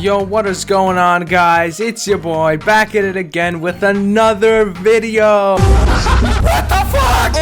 Yo, what is going on, guys? It's your boy back at it again with another video. What the fuck?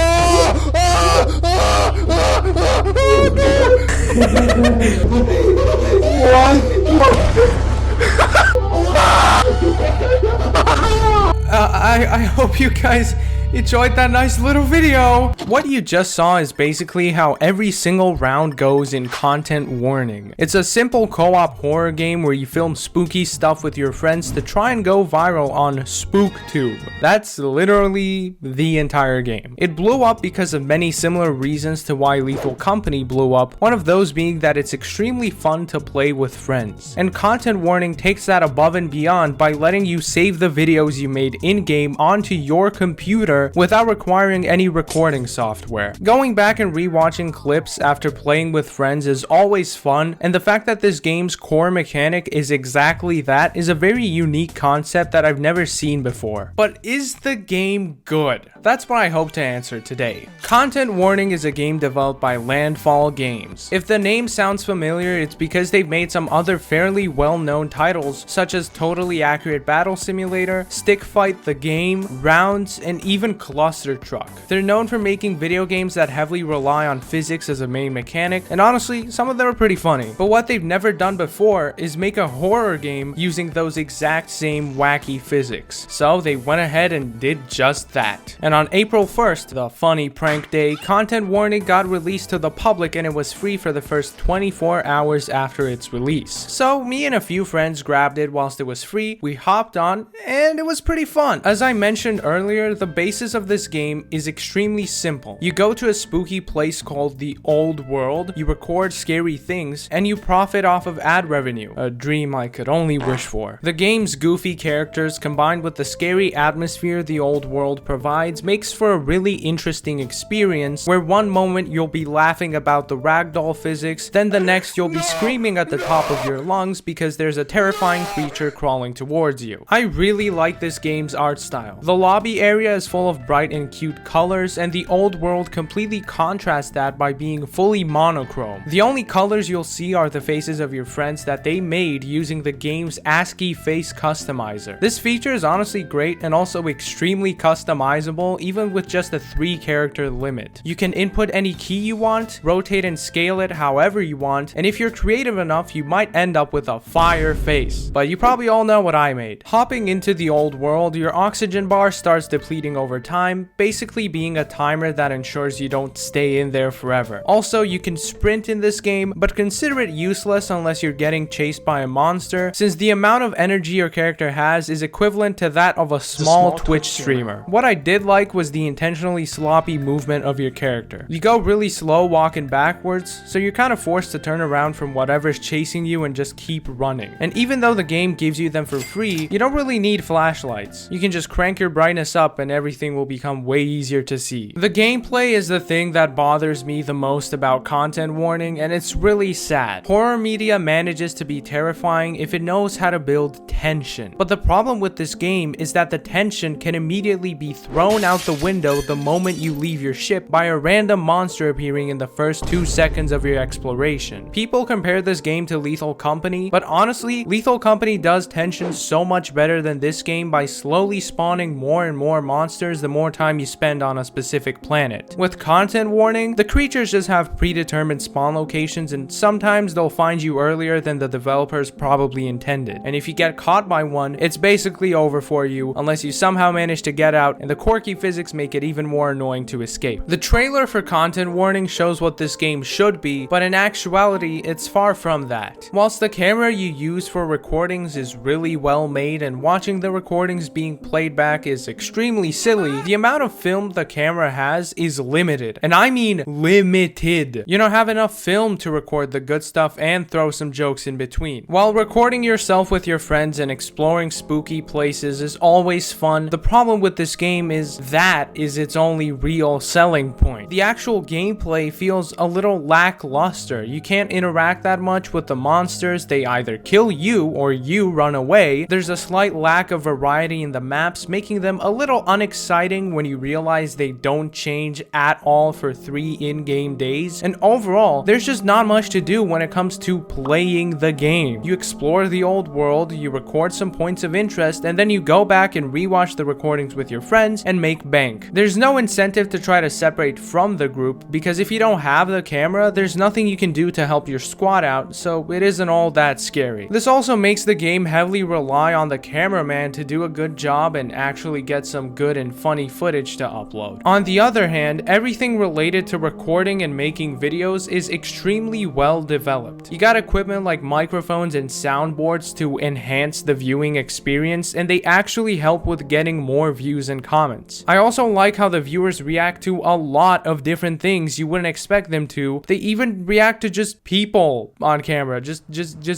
I hope you guys enjoyed that nice little video. What you just saw is basically how every single round goes in Content Warning. It's a simple co-op horror game where you film spooky stuff with your friends to try and go viral on SpookTube. That's literally the entire game. It blew up because of many similar reasons to why Lethal Company blew up, one of those being that it's extremely fun to play with friends. And Content Warning takes that above and beyond by letting you save the videos you made in-game onto your computer without requiring any recording software. Going back and rewatching clips after playing with friends is always fun, and the fact that this game's core mechanic is exactly that is a very unique concept that I've never seen before. But is the game good? That's what I hope to answer today. Content Warning is a game developed by Landfall Games. If the name sounds familiar, it's because they've made some other fairly well-known titles such as Totally Accurate Battle Simulator, Stick Fight the Game, Rounds, and even Cluster Truck. They're known for making video games that heavily rely on physics as a main mechanic, and honestly, some of them are pretty funny. But what they've never done before is make a horror game using those exact same wacky physics. So they went ahead and did just that. And on April 1st, the funny prank day, Content Warning got released to the public and it was free for the first 24 hours after its release. So me and a few friends grabbed it whilst it was free, we hopped on, and it was pretty fun. As I mentioned earlier, the basis of this game is extremely simple. You go to a spooky place called the Old World, you record scary things, and you profit off of ad revenue, a dream I could only wish for. The game's goofy characters combined with the scary atmosphere the Old World provides makes for a really interesting experience where one moment you'll be laughing about the ragdoll physics, then the next you'll be screaming at the top of your lungs because there's a terrifying creature crawling towards you. I really like this game's art style. The lobby area is full of bright and cute colors, and the Old World completely contrasts that by being fully monochrome. The only colors you'll see are the faces of your friends that they made using the game's ASCII face customizer. This feature is honestly great and also extremely customizable even with just a 3-character limit. You can input any key you want, rotate and scale it however you want, and if you're creative enough you might end up with a fire face. But you probably all know what I made. Hopping into the Old World, your oxygen bar starts depleting over time, basically being a timer that ensures you don't stay in there forever. Also, you can sprint in this game, but consider it useless unless you're getting chased by a monster, since the amount of energy your character has is equivalent to that of a small Twitch streamer. What I did like was the intentionally sloppy movement of your character. You go really slow walking backwards, so you're kind of forced to turn around from whatever's chasing you and just keep running. And even though the game gives you them for free, you don't really need flashlights. You can just crank your brightness up and everything will become way easier to see. The gameplay is the thing that bothers me the most about Content Warning, and it's really sad. Horror media manages to be terrifying if it knows how to build tension. But the problem with this game is that the tension can immediately be thrown out the window the moment you leave your ship by a random monster appearing in the first 2 seconds of your exploration. People compare this game to Lethal Company, but honestly, Lethal Company does tension so much better than this game by slowly spawning more and more monsters the more time you spend on a specific planet. With Content Warning, the creatures just have predetermined spawn locations, and sometimes they'll find you earlier than the developers probably intended. And if you get caught by one, it's basically over for you unless you somehow manage to get out, and the quirky physics make it even more annoying to escape. The trailer for Content Warning shows what this game should be, but in actuality, it's far from that. Whilst the camera you use for recordings is really well made and watching the recordings being played back is extremely silly, the amount of film the camera has is limited. And I mean limited. You don't have enough film to record the good stuff and throw some jokes in between. While recording yourself with your friends and exploring spooky places is always fun, the problem with this game is that is its only real selling point. The actual gameplay feels a little lackluster. You can't interact that much with the monsters, they either kill you or you run away. There's a slight lack of variety in the maps, making them a little unexciting exciting when you realize they don't change at all for 3 in-game days. And overall, there's just not much to do when it comes to playing the game. You explore the old world, you record some points of interest, and then you go back and rewatch the recordings with your friends and make bank. There's no incentive to try to separate from the group, because if you don't have the camera, there's nothing you can do to help your squad out, so it isn't all that scary. This also makes the game heavily rely on the cameraman to do a good job and actually get some good and funny footage to upload. On the other hand, everything related to recording and making videos is extremely well developed. You got equipment like microphones and soundboards to enhance the viewing experience, and they actually help with getting more views and comments. I also like how the viewers react to a lot of different things you wouldn't expect them to. They even react to just people on camera, just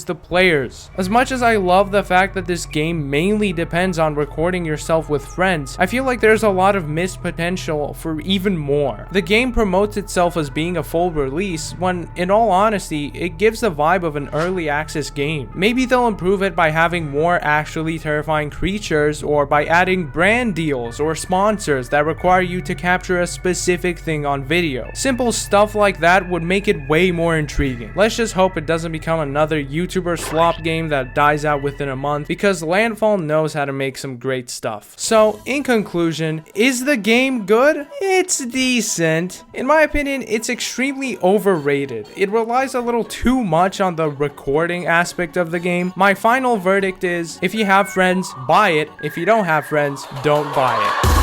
the players. As much as I love the fact that this game mainly depends on recording yourself with friends, I feel like there's a lot of missed potential for even more. The game promotes itself as being a full release when, in all honesty, it gives the vibe of an early access game. Maybe they'll improve it by having more actually terrifying creatures, or by adding brand deals or sponsors that require you to capture a specific thing on video. Simple stuff like that would make it way more intriguing. Let's just hope it doesn't become another YouTuber slop game that dies out within a month, because Landfall knows how to make some great stuff. So, in conclusion, is the game good? It's decent. In my opinion, it's extremely overrated. It relies a little too much on the recording aspect of the game. My final verdict is, if you have friends, buy it. If you don't have friends, don't buy it.